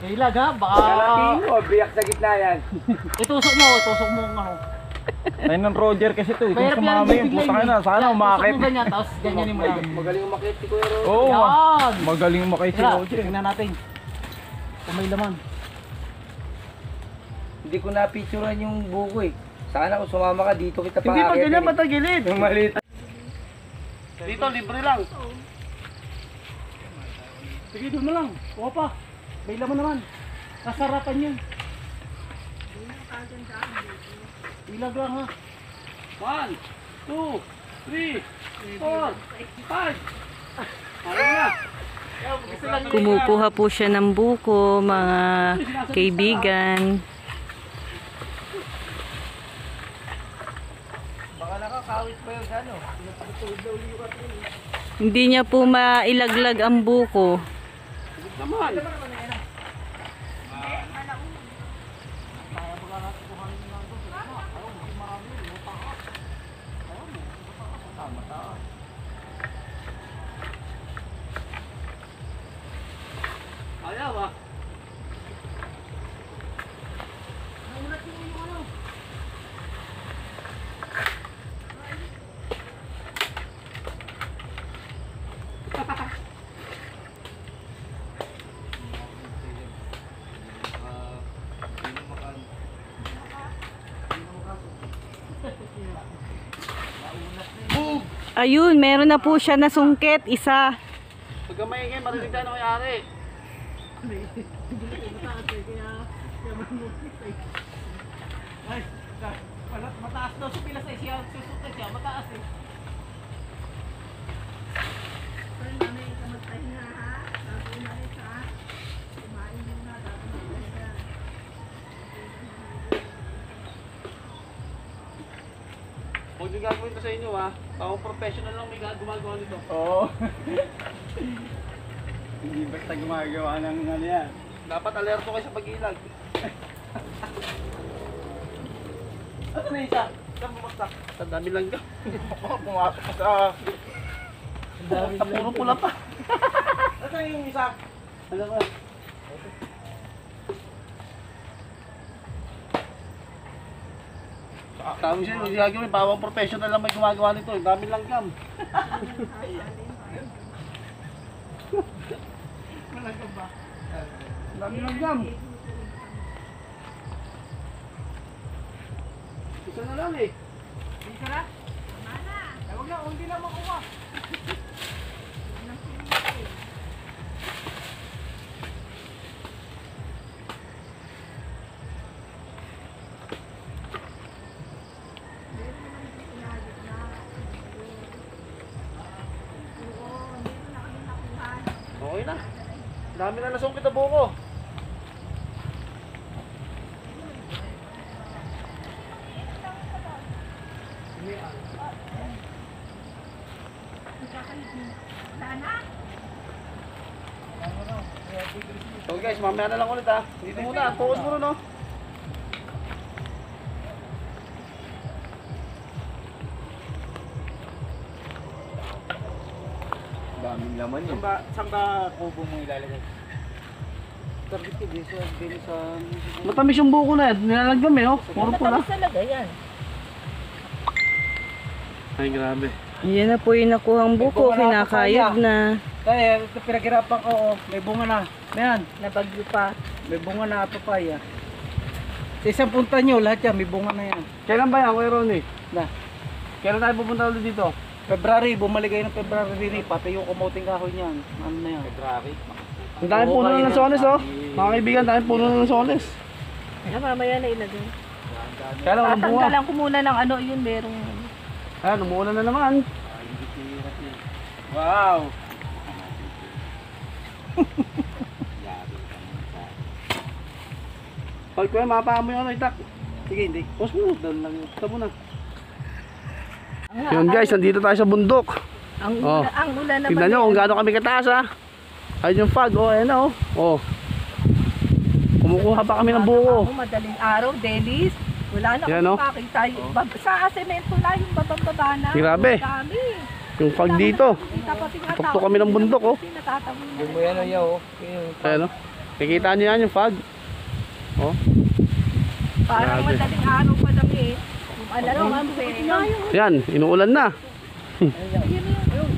Ilag ha, baka... Kalating mo, biyak sa gitna yan. Itusok mo ang ano. Ayun ng Roger kasi ito. Kung Mahirap yan, sumama yun, bigla putang yun. ina. Sana Yan, umakit. tusok mo ganyan, tapos ganyanin mo lang. Magaling umakit si Kuya Ron. Oo, Yan! magaling umakit si Tira, Roger. tingnan natin. Kung may laman. Hindi ko na-picturean yung buko eh. Sana kung sumama ka dito kita pa. Hindi pa ganyan, patagilid. Yung maliit. Dito, libre lang. Sige, doon na lang. Kuha pa. May laman naman. Kasarapan yun. Ilag lang ha. 1, 2, 3, 4, 5. Ayaw na. Kumukuha po siya ng buko, mga kaibigan. Baka nakakawit pa yun sa ano. Hindi niya po mailaglag ang buko. Naman. Ayaw ah. Ayun, meron na po siya nasungkit, isa. Pagka maingay, marinig tayo na may-ari. Ay, mataas daw siya pila sa siya. Susukat siya, mataas eh. Huwag nyo gagawin ito sa inyo ha. Pang professional lang may gumagawa nito. Oo. Hindi basta gumagawa ng ano yan. Dapat alerto kayo sa pag-ilag. Ano na isa? Saan bumaksak? Sa dami lang ka. Pumasok ka sa... Sa puro pula pa. Ano yung isa? Ano ba? Tama siya, hindi gagawin. Pawang professional lang may gumagawa nito. Ang dami lang cam. Ang dami lang cam. Isa na lang eh. Isa na? Huwag na, hindi na makuha. Okay na. Dami na nasungkit na buko. So guys, mamaya na lang ulit ha. Dito muna, focus muna no. Daming laman yun. Saan ba kubo mo ilalagay? Matamis yung buko na yan. Nilalagyan eh, oh. Puro pula. talaga yan. Ay, grabe. Yan na po yung nakuhang buko, kinakayod na. Kaya pinaghirapan ko, oh, may bunga na. Ayan, Nabagyo pa. may bunga na papaya. Sa isang punta nyo, lahat yan, may bunga na yan. Kailan ba yan, Kuya Ronnie? Na, Kailan tayo pupunta ulit dito? February, bumalik kayo ng February, pati yung kumuting kahoy niyan. Ano na yan? February. Ang dami puno na ng soles, oh. Mga kaibigan, dami puno na ng soles. Mamaya na ilagay. Kaya lang, walang bunga. Tatanggalan ko muna ng ano yun, merong... Ayan, umuulan na naman. Wow! Pag kuya, mapaan mo yung ano, itak. Sige, hindi. Pause mo, doon lang yun. Ito muna. Yun guys, nandito tayo sa bundok. Ang Oh. ang ulan naman. Tignan nyo kung gaano kami kataas ha. Ayun yung fog, oh, ayan na oh. Oh. Kumukuha pa kami ng buko. Madaling araw, Dennis. Wala na Yan, kung oh. makita. Sa semento lang yung bababa na. Grabe. Dami. Yung fog dito. Kita pati nga Tuktok kami ng bundok oh. Natatawin na. Yung mo yan o yaw. Ayan oh. Nakikita niyo yan yung fog? Oh. Parang Grabe. madaling araw pa lang eh. Alam mo, Yan, inuulan na.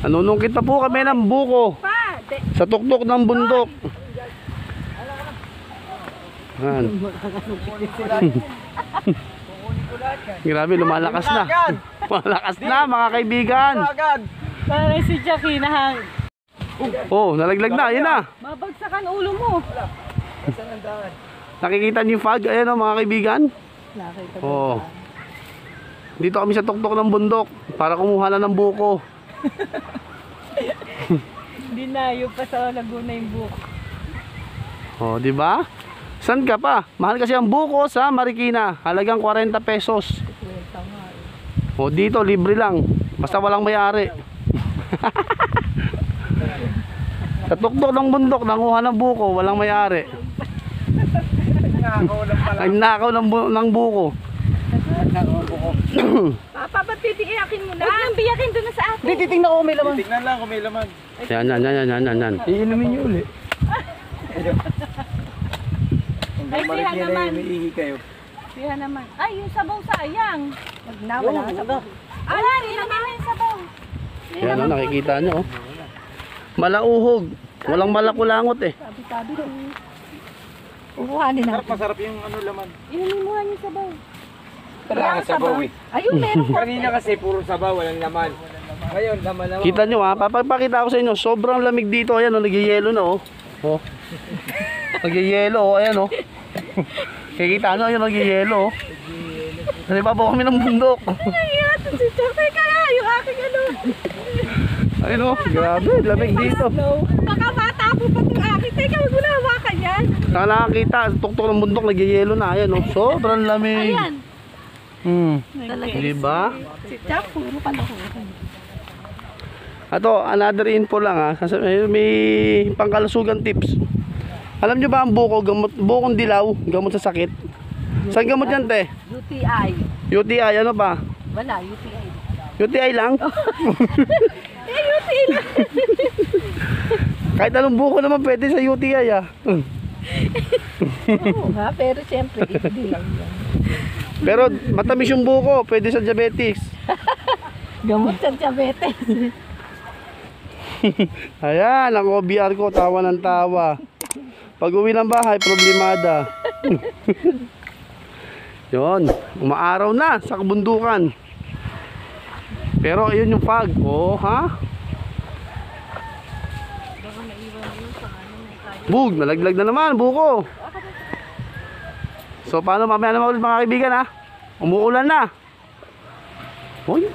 Nanunungkit pa po kami ng buko pa. sa tuktok ng bundok. Yan. Grabe, lumalakas na. Malakas na mga kaibigan. Parang si Jackie na Oh, nalaglag na, yan na. mabagsakan ulo mo. Nakikita niyo yung fog? Ayan o mga kaibigan. Oh. Dito kami sa tuktok ng bundok para kumuha na ng buko. Dinayo pa sa Laguna yung buko. Oh, di ba? San ka pa? Mahal kasi ang buko sa Marikina. Halagang 40 pesos. Oh, dito libre lang. Basta walang may-ari. Sa tuktok ng bundok, nanguha ng buko, walang may-ari. Ay, nakaw ng buko. Papa, ba't titiyakin mo na? Huwag nang biyakin doon na sa atin. Hindi, titignan ko kung may laman. Tignan lang kung may laman. Yan. Iinumin niyo ulit. Kung Ay, bumalik siya niya naman. na may ihi kayo. Siya naman. Ay, yung sabaw sayang. Wag na, wala ka sabaw. Wala, nilagay na yung sabaw. Yan o, nakikita nyo. Oh. Malauhog. Walang malakulangot eh. Sabi-sabi ko. Upuhanin na. Masarap yung ano laman. Inumin mo nga yung sabaw. Kailangan sabaw eh. Ayun, meron ko. Kanina kasi puro sabaw, walang laman. Ngayon, laman naman. Kita nyo ha, papagpakita ko sa inyo. Sobrang lamig dito. Ayan o, nagyayelo na oh. Oh. Nagyayelo oh, ayan oh. Kikita nyo, ayan nagyayelo oh. Kasi pa po kami ng bundok. Nangyayat, si Chokay ka na. Yung aking ano. Ayun oh, grabe, lamig dito. Baka matapo pa itong akin. Teka, wag mo na hawakan yan. Saka nakakita, tuktok ng bundok, nagyayelo na. Ayan oh, sobrang lamig. Ayan. Diba? Si Chok, puro pa lang. Ato, another info lang ha. May pangkalusugan tips. Alam nyo ba ang buko, bukong dilaw, gamot sa sakit? Saan gamot yan, te? UTI. UTI, ano pa? Wala, UTI. UTI lang? UTI lang. Kahit anong buko naman pwede sa UTI ah. Oo nga, pero siyempre, hindi lang yan. Pero matamis yung buko, pwede sa diabetes. Gamot sa diabetes. Ayan, ang OBR ko, tawa ng tawa. Pag uwi ng bahay, problemada. Yun, umaaraw na sa kabundukan. Pero ayun yung fog. Oh, ha? Bug, nalaglag na naman, buko. So, paano mamaya naman ulit mga kaibigan ha? Umuulan na. Uy,